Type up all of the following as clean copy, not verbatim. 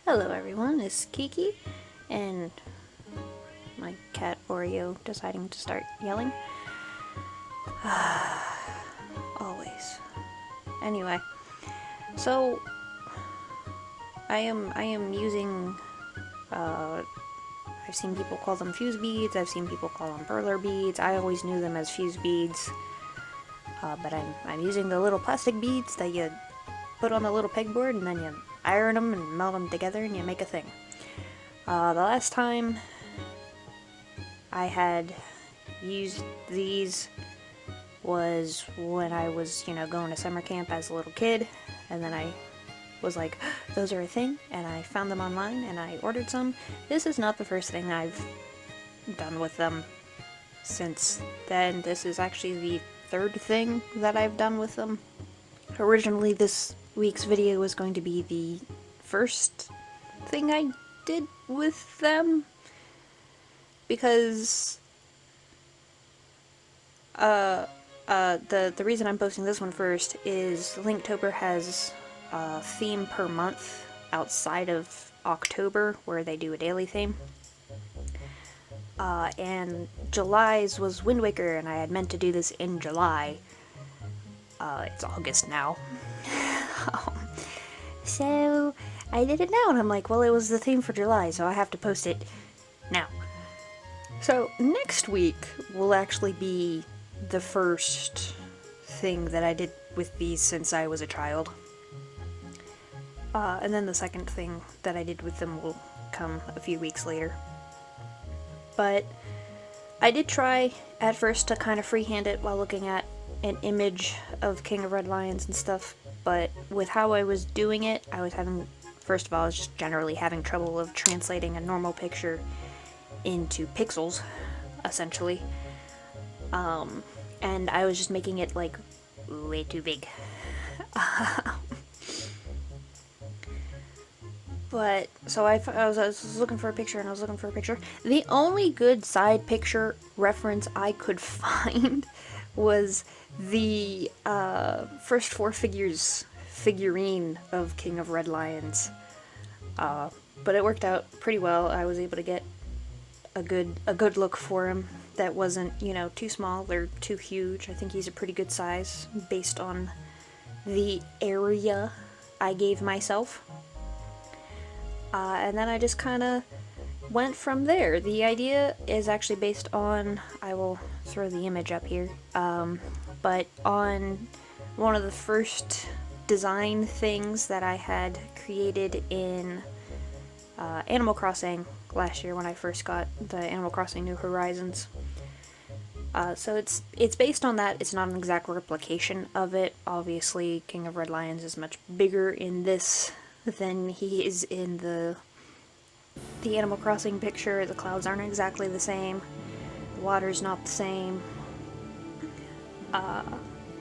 Hello everyone, it's Kiki, and my cat Oreo deciding to start yelling. Always. Anyway, so I am using, I've seen people call them fuse beads, I've seen people call them perler beads. I always knew them as fuse beads, but I'm using the little plastic beads that you put on the little pegboard and then you iron them and melt them together and you make a thing. The last time I had used these was when I was, going to summer camp as a little kid, and then I was like, those are a thing, and I found them online and I ordered some. This is not the first thing I've done with them since then. This is actually the third thing that I've done with them. Originally, this week's video was going to be the first thing I did with them, because the reason I'm posting this one first is Linktober has a theme per month outside of October where they do a daily theme. And July's was Wind Waker, and I had meant to do this in July. It's August now. So I did it now, and I'm like, well, it was the theme for July, so I have to post it now. So next week will actually be the first thing that I did with these since I was a child. And then the second thing that I did with them will come a few weeks later. But I did try at first to kind of freehand it while looking at an image of King of Red Lions and stuff, but with how I was doing it, I was having, first of all, I was just generally having trouble of translating a normal picture into pixels, essentially. And I was just making it, like, way too big. But, so I was looking for a picture, and I was looking for a picture. The only good side picture reference I could find was the first four figures figurine of King of Red Lions. But it worked out pretty well. I was able to get a good look for him that wasn't, too small or too huge. I think he's a pretty good size based on the area I gave myself. And then I just kind of went from there. The idea is actually based on, I will throw the image up here, but on one of the first design things that I had created in Animal Crossing last year when I first got the Animal Crossing New Horizons. So it's based on that. It's not an exact replication of it. Obviously, King of Red Lions is much bigger in this than he is in the Animal Crossing picture. The clouds aren't exactly the same. The water's not the same.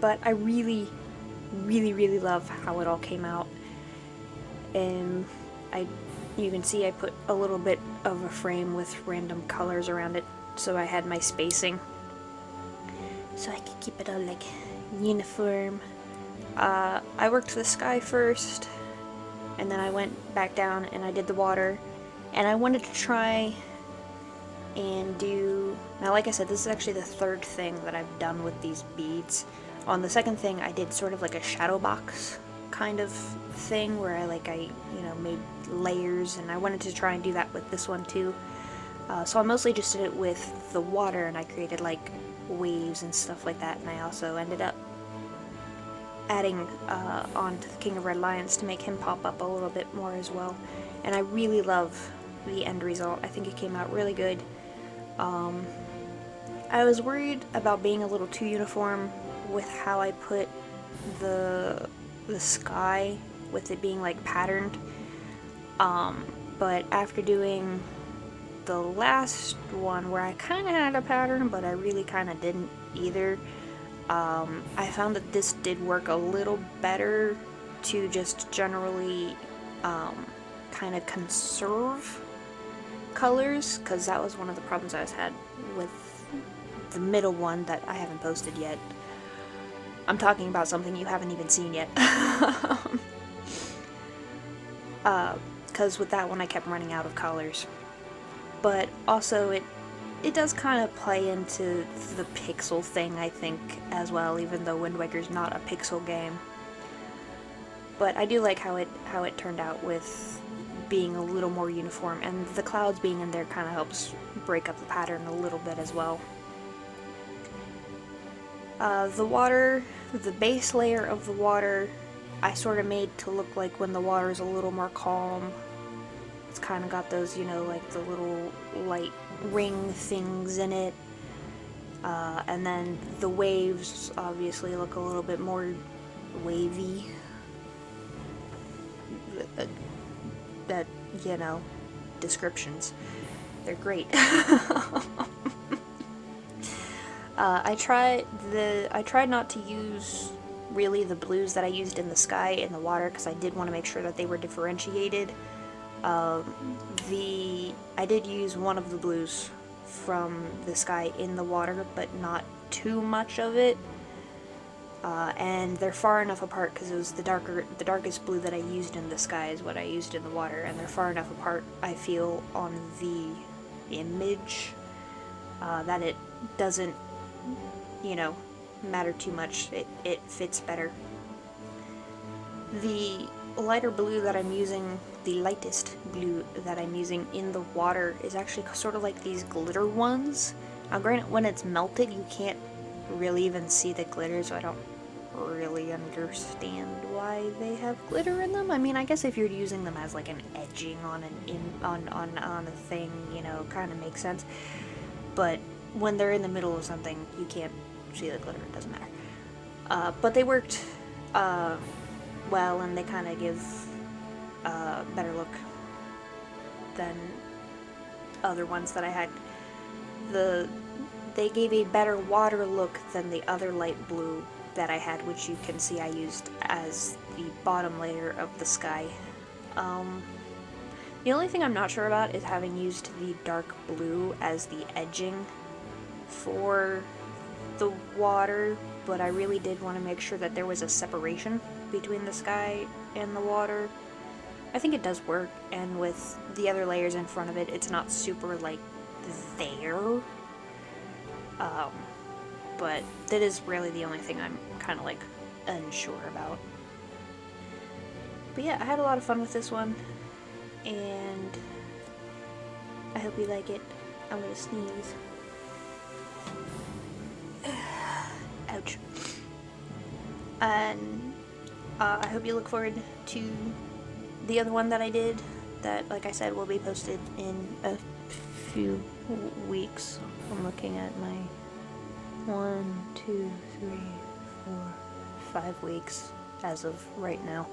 But I really, really, really love how it all came out. And you can see I put a little bit of a frame with random colors around it, so I had my spacing, so I could keep it all like uniform. I worked the sky first, and then I went back down and I did the water, and I wanted to try and do, now like I said, this is actually the third thing that I've done with these beads. On the second thing I did sort of like a shadow box kind of thing where I made layers, and I wanted to try and do that with this one too. So I mostly just did it with the water, and I created like waves and stuff like that, and I also ended up adding on to the King of Red Lions to make him pop up a little bit more as well. And I really love the end result. I think it came out really good. I was worried about being a little too uniform with how I put the sky, with it being like patterned. But after doing the last one where I kind of had a pattern, but I really kind of didn't either, I found that this did work a little better to just generally kind of conserve colors, because that was one of the problems I had with the middle one that I haven't posted yet. I'm talking about something you haven't even seen yet. because with that one I kept running out of colors. But also it does kind of play into the pixel thing, I think, as well, even though Wind Waker's not a pixel game. But I do like how it turned out with being a little more uniform, and the clouds being in there kind of helps break up the pattern a little bit as well. The water, the base layer of the water, I sort of made to look like when the water's a little more calm. It's kind of got those, you know, like the little light ring things in it. And then the waves obviously look a little bit more wavy. That, you know, descriptions. They're great. I tried not to use really the blues that I used in the sky in the water, because I did want to make sure that they were differentiated. I did use one of the blues from the sky in the water, but not too much of it. And they're far enough apart, because it was the darkest blue that I used in the sky is what I used in the water, and they're far enough apart, I feel, on the image, that it doesn't, you know, matter too much. It fits better. The lighter blue that I'm using, the lightest blue that I'm using in the water, is actually sort of like these glitter ones. Now granted, when it's melted you can't really even see the glitter, so I don't really understand why they have glitter in them. I mean, I guess if you're using them as like an edging on on a thing, you know, kind of makes sense. But when they're in the middle of something, you can't see the glitter. It doesn't matter. But they worked well, and they kind of give a better look than other ones that I had. They gave a better water look than the other light blue that I had, which you can see I used as the bottom layer of the sky. The only thing I'm not sure about is having used the dark blue as the edging for the water, but I really did want to make sure that there was a separation between the sky and the water. I think it does work, and with the other layers in front of it, it's not super, like, there. But that is really the only thing I'm kind of, like, unsure about. But yeah, I had a lot of fun with this one, and I hope you like it. I'm gonna sneeze. Ouch. And I hope you look forward to the other one that I did, that, like I said, will be posted in a few weeks. I'm looking at my 1, 2, 3, 4, 5 weeks as of right now.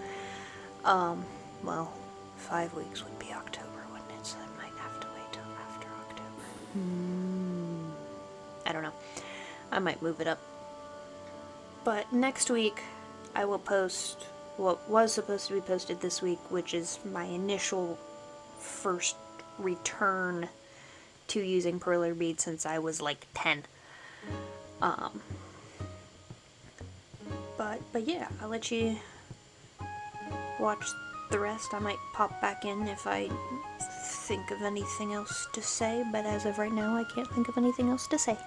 Well, 5 weeks would be October, wouldn't it? So I might have to wait till after October. I don't know. I might move it up. But next week, I will post what was supposed to be posted this week, which is my initial first return to using perler beads since I was like 10. But yeah, I'll let you watch the rest. I might pop back in if I think of anything else to say, but as of right now, I can't think of anything else to say.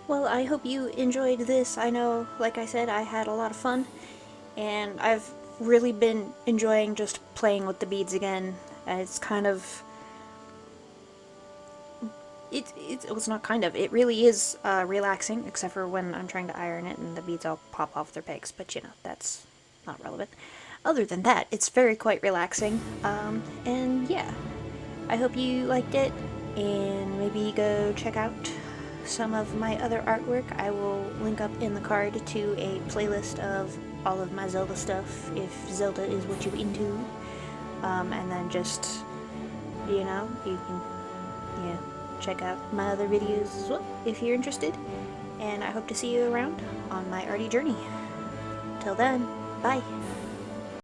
Well, I hope you enjoyed this. I know, like I said, I had a lot of fun, and I've really been enjoying just playing with the beads again. It's kind of it's not kind of, it really is relaxing, except for when I'm trying to iron it and the beads all pop off their pegs, but you know, that's not relevant. Other than that, it's very quite relaxing, and yeah, I hope you liked it, and maybe go check out some of my other artwork. I will link up in the card to a playlist of all of my Zelda stuff, if Zelda is what you're into, and then just, you know, you can, yeah, check out my other videos as well if you're interested, and I hope to see you around on my arty journey. Till then, bye!